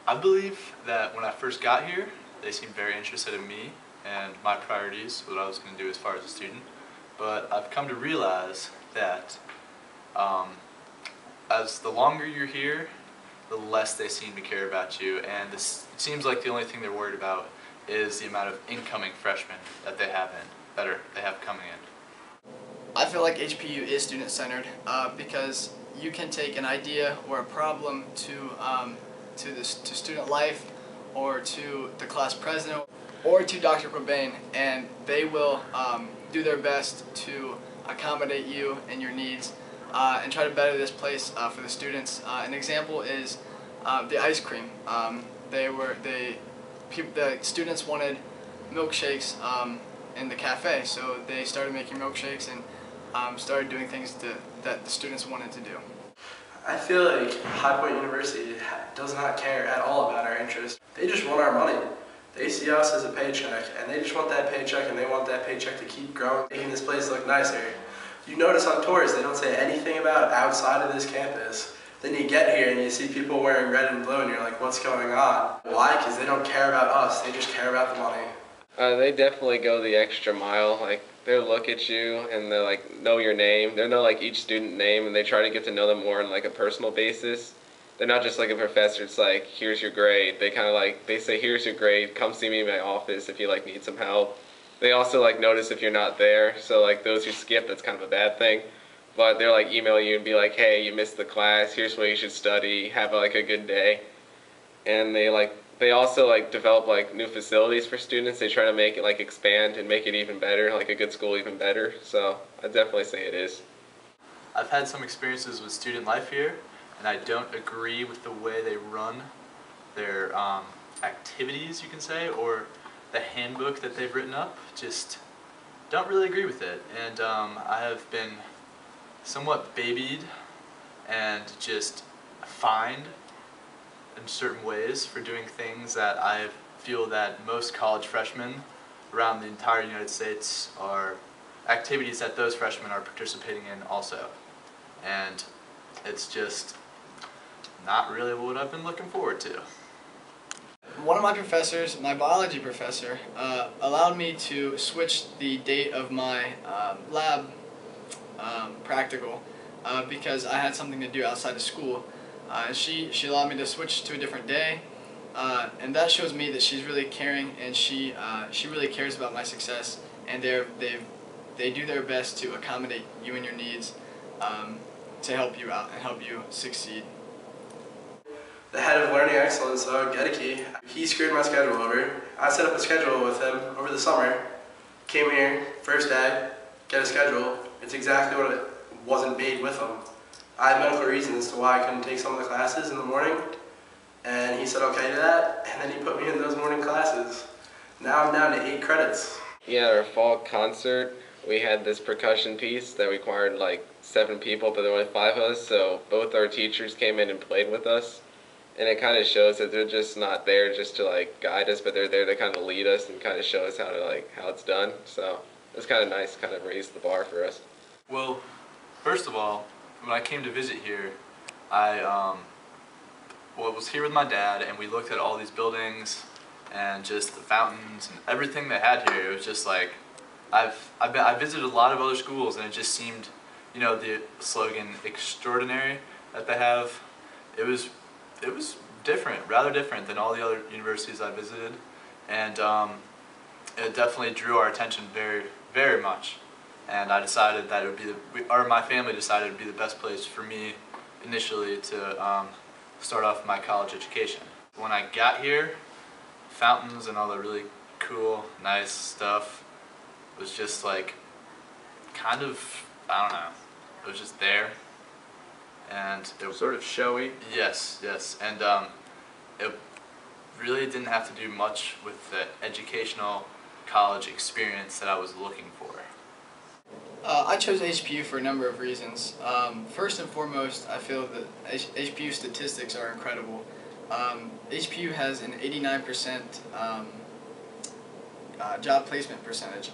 I believe that when I first got here, they seemed very interested in me and my priorities, what I was going to do as far as a student. But I've come to realize that as the longer you're here, the less they seem to care about you, and it seems like the only thing they're worried about is the amount of incoming freshmen that they have coming in. I feel like HPU is student-centered because you can take an idea or a problem to student life, or to the class president, or to Dr. Cobain, and they will do their best to accommodate you and your needs and try to better this place for the students. An example is the ice cream. The students wanted milkshakes in the cafe, so they started making milkshakes and started doing things that the students wanted to do. I feel like High Point University does not care at all about our interests. They just want our money. They see us as a paycheck, and they just want that paycheck, and they want that paycheck to keep growing, making this place look nicer. You notice on tours they don't say anything about outside of this campus. Then you get here and you see people wearing red and blue, and you're like, what's going on? Why? Because they don't care about us, they just care about the money. They definitely go the extra mile. Like, they'll look at you and they'll like know your name. They'll know like each student name, and they try to get to know them more on like a personal basis. They're not just like a professor. It's like, here's your grade. They kind of like, they say, here's your grade. Come see me in my office if you like need some help. They also like notice if you're not there. So like those who skip, that's kind of a bad thing. But they're like email you and be like, hey, you missed the class. Here's what you should study. Have like a good day. And they also like develop like new facilities for students. They try to make it like expand and make it even better, like a good school even better. So I'd definitely say it is. I've had some experiences with student life here, and I don't agree with the way they run their activities, you can say, or the handbook that they've written up. Just don't really agree with it. And I have been somewhat babied and just fined in certain ways for doing things that I feel that most college freshmen around the entire United States are activities that those freshmen are participating in also. And it's just not really what I've been looking forward to. One of my professors, my biology professor, allowed me to switch the date of my lab practical because I had something to do outside of school. She allowed me to switch to a different day, and that shows me that she's really caring, and she really cares about my success, and they do their best to accommodate you and your needs to help you out and help you succeed. The head of Learning Excellence, Gedeke, he screwed my schedule over. I set up a schedule with him over the summer, came here, first day, get a schedule. It's exactly what it wasn't made with him. I had medical reasons as to why I couldn't take some of the classes in the morning, and he said okay to that, and then he put me in those morning classes. Now I'm down to 8 credits. Yeah, our fall concert, we had this percussion piece that required like 7 people, but there were only 5 of us, so both our teachers came in and played with us. And it kind of shows that they're just not there just to like guide us, but they're there to kind of lead us and kind of show us how it's done. So it was kind of nice, kind of raised the bar for us. Well, first of all, when I came to visit here, I was here with my dad, and we looked at all these buildings and just the fountains and everything they had here. It was just like, I visited a lot of other schools, and it just seemed, you know, the slogan "extraordinary" that they have. It was different, rather different than all the other universities I visited, and it definitely drew our attention very, very much. And I decided that it would be my family decided it would be the best place for me initially to start off my college education. When I got here, fountains and all the really cool, nice stuff was just like kind of, I don't know, it was just there. And it was Sort of showy. Yes, yes, and it really didn't have to do much with the educational college experience that I was looking for. I chose HPU for a number of reasons. First and foremost, I feel that HPU statistics are incredible. HPU has an 89% job placement percentage,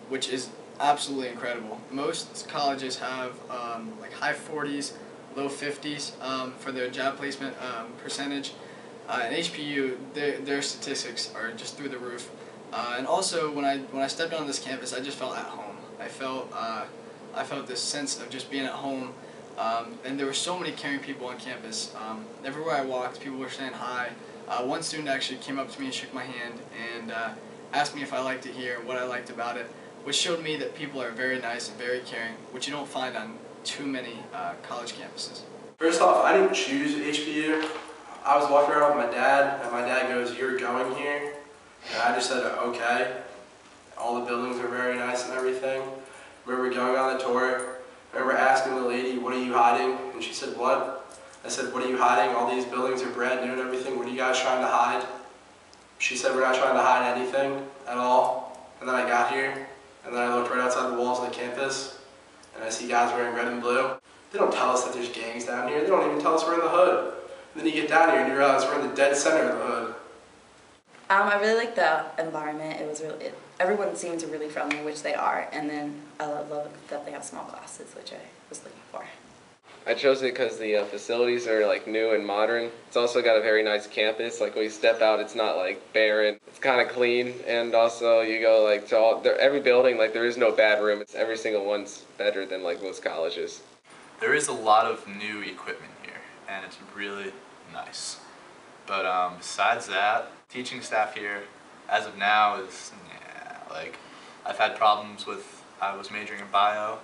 which is absolutely incredible. Most colleges have like high 40s, low 50s for their job placement percentage. And HPU, their statistics are just through the roof. And also, when I stepped on this campus, I just felt at home. I felt this sense of just being at home. And there were so many caring people on campus. Everywhere I walked, people were saying hi. One student actually came up to me and shook my hand and asked me if I liked it here, what I liked about it, which showed me that people are very nice and very caring, which you don't find on too many college campuses. First off, I didn't choose HBU. I was walking around with my dad, and my dad goes, "You're going here?" And I just said, "Okay." All the buildings are very nice and everything. Remember going on the tour. Remember asking the lady, "What are you hiding?" And she said, "What?" I said, "What are you hiding? All these buildings are brand new and everything. What are you guys trying to hide?" She said, "We're not trying to hide anything at all." And then I got here, and then I looked right outside the walls of the campus, and I see guys wearing red and blue. They don't tell us that there's gangs down here. They don't even tell us we're in the hood. And then you get down here and you realize we're in the dead center of the hood. I really like the environment. Everyone seems really friendly, which they are, and then I love that they have small classes, which I was looking for. I chose it because the facilities are like new and modern. It's also got a very nice campus. Like when you step out, it's not like barren. It's kind of clean, and also you go like to every building. Like there is no bad room. Every single one's better than like most colleges. There is a lot of new equipment here, and it's really nice. But besides that, teaching staff here, as of now, is like I've had problems with. I was majoring in bio,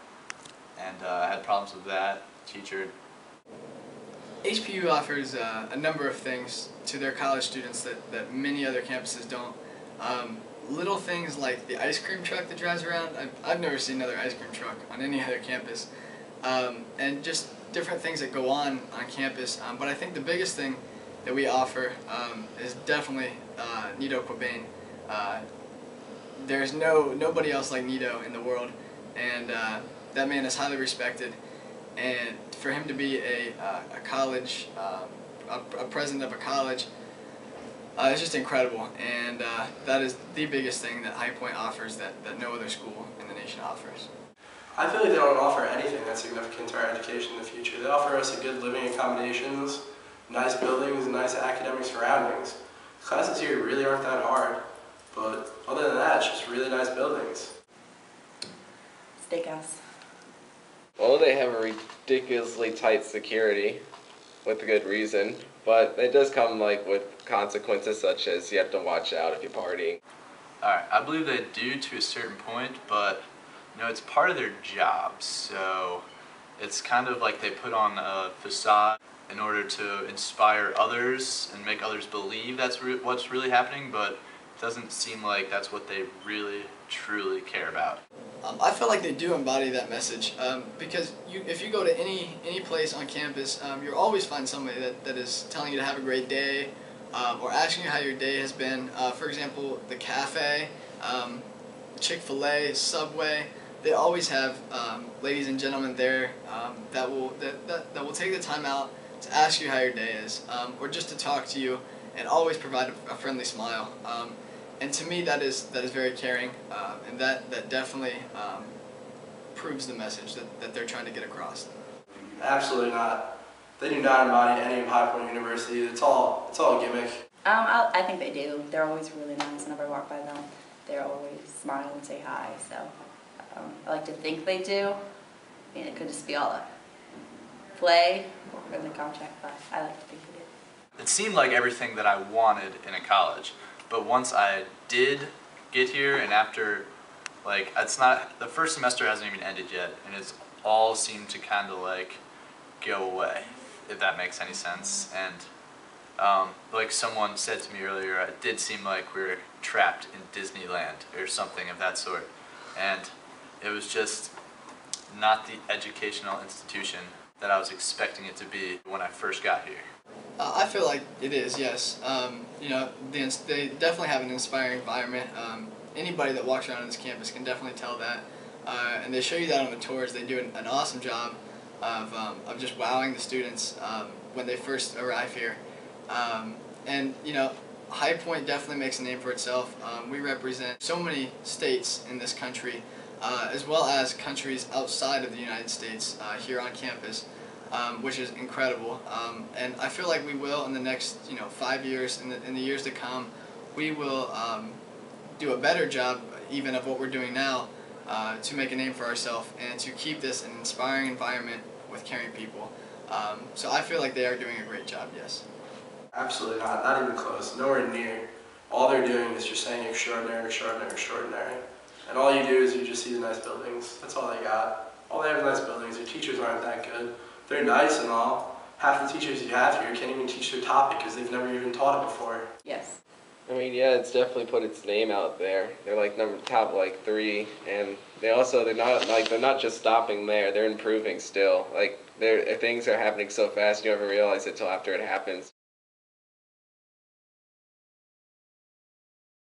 and I had problems with that teacher. HPU offers a number of things to their college students that many other campuses don't. Little things like the ice cream truck that drives around. I've never seen another ice cream truck on any other campus. And just different things that go on campus. But I think the biggest thing that we offer is definitely Nito Quabain. There's nobody else like Nito in the world, and that man is highly respected. And for him to be a college, a president of a college, it's just incredible. And that is the biggest thing that High Point offers that no other school in the nation offers. I feel like they don't offer anything that's significant to our education in the future. They offer us a good living accommodations, nice buildings, and nice academic surroundings. Classes here really aren't that hard, but other than that, it's just really nice buildings. Steakhouse. Well, they have a ridiculously tight security, with good reason, but it does come like with consequences such as you have to watch out if you're partying. Alright, I believe they do to a certain point, but it's part of their job, so it's kind of like they put on a facade in order to inspire others and make others believe that's what's really happening, but it doesn't seem like that's what they really, truly care about. I feel like they do embody that message because if you go to any place on campus, you'll always find somebody that is telling you to have a great day or asking you how your day has been. For example, the cafe, Chick-fil-A, Subway, they always have ladies and gentlemen there that will take the time out to ask you how your day is or just to talk to you and always provide a friendly smile. And to me, that is very caring, and that definitely proves the message that they're trying to get across. Absolutely not. They do not embody any of High Point University. It's all a gimmick. I think they do. They're always really nice whenever I walk by them. They're always smile and say hi, so I like to think they do. I mean, it could just be all a play or in the contract, but I like to think they do. It seemed like everything that I wanted in a college, but once I did get here, and after, like, the first semester hasn't even ended yet, and it's all seemed to kind of like go away, if that makes any sense. And like someone said to me earlier, it did seem like we were trapped in Disneyland or something of that sort, and it was just not the educational institution that I was expecting it to be when I first got here. I feel like it is, yes. They definitely have an inspiring environment. Anybody that walks around on this campus can definitely tell that. And they show you that on the tours. They do an awesome job of just wowing the students when they first arrive here. And High Point definitely makes a name for itself. We represent so many states in this country, as well as countries outside of the United States here on campus. which is incredible. And I feel like we will in the next 5 years, in the years to come, we will do a better job even of what we're doing now to make a name for ourselves and to keep this an inspiring environment with caring people. So I feel like they are doing a great job, yes. Absolutely not even close, nowhere near. All they're doing is just saying extraordinary, extraordinary, extraordinary. And all you do is you just see the nice buildings. That's all they got. All they have is nice buildings. Their teachers aren't that good. They're nice and all. Half the teachers you have here can't even teach their topic because they've never even taught it before. Yes. I mean, yeah, it's definitely put its name out there. They're like top 3, and they're not just stopping there. They're improving still. Like things are happening so fast you don't even realize it till after it happens.